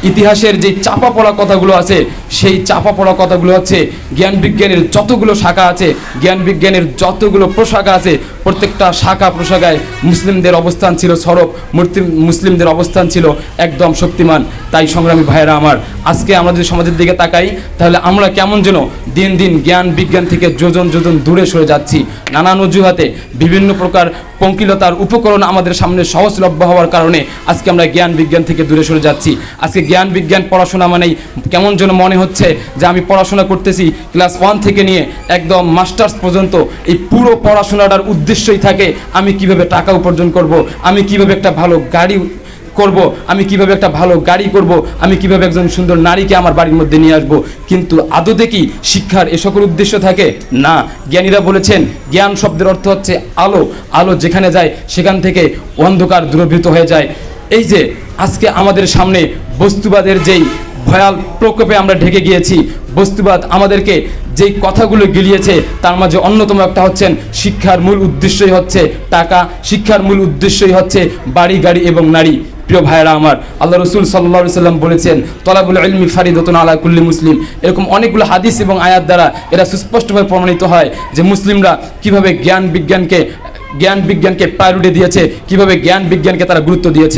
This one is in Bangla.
ইতিহাসের যে চাপা পড়া কথাগুলো আছে, সেই চাপা পড়া কথাগুলো হচ্ছে জ্ঞান বিজ্ঞানের যতগুলো শাখা আছে, জ্ঞান বিজ্ঞানের যতগুলো প্রশাখা আছে, প্রত্যেকটা শাখা প্রশাখায় মুসলিমদের অবস্থান ছিল সরব, মুসলিমদের অবস্থান ছিল একদম শক্তিমান। তাই সংগ্রামী ভাইয়েরা আমার, আজকে আমরা যদি সমাজের দিকে তাকাই, তাহলে আমরা কেমন যেন দিন দিন জ্ঞান বিজ্ঞান থেকে যোজন যোজন দূরে সরে যাচ্ছি। নানান অজুহাতে বিভিন্ন প্রকার পঙ্কিলতার উপকরণ আমাদের সামনে সহজলভ্য হওয়ার কারণে আজকে আমরা জ্ঞান বিজ্ঞান থেকে দূরে সরে যাচ্ছি। আজকে জ্ঞান বিজ্ঞান পড়াশোনা মানেই কেমন যেন মনে হচ্ছে যে আমি পড়াশোনা করতেছি ক্লাস 1 থেকে নিয়ে একদম মাস্টার্স পর্যন্ত। এই পুরো পড়াশোনাটার উদ্দেশ্যই থাকে আমি কিভাবে টাকা উপার্জন করব, আমি কিভাবে একটা ভালো গাড়ি করব, আমি কিভাবে একটা ভালো গাড়ি করব, আমি কিভাবে একজন সুন্দর নারীকে আমার বাড়ির মধ্যে নিয়ে আসব। কিন্তু আদতে কি শিক্ষার এ সকল উদ্দেশ্য থাকে? না। জ্ঞানীরা বলেছেন জ্ঞান শব্দের অর্থ হচ্ছে আলো। আলো যেখানে যায় সেখান থেকে অন্ধকার দূরীভূত হয়ে যায়। এই যে আজকে আমাদের সামনে বস্তুবাদের যেই ভয়াল প্রকোপে আমরা ঢেকে গিয়েছি, বস্তুবাদ আমাদেরকে যেই কথাগুলো গিলিয়েছে তার মাঝে অন্যতম একটা হচ্ছেন শিক্ষার মূল উদ্দেশ্যই হচ্ছে টাকা, শিক্ষার মূল উদ্দেশ্যই হচ্ছে বাড়ি গাড়ি এবং নারী। প্রিয় ভাইয়েরা আমার, আল্লাহ রসুল সাল্লাল্লাহু আলাইহি সাল্লাম বলেছেন তলাবুল ইলমি ফারিদাতুন আলা কুল্লি মুসলিম। এরকম অনেকগুলো হাদিস এবং আয়াত দ্বারা এরা সুস্পষ্টভাবে প্রমাণিত হয় যে মুসলিমরা কিভাবে জ্ঞান বিজ্ঞানকে প্রায়োরিটি দিয়েছে, কিভাবে জ্ঞান বিজ্ঞানকে তারা গুরুত্ব দিয়েছে।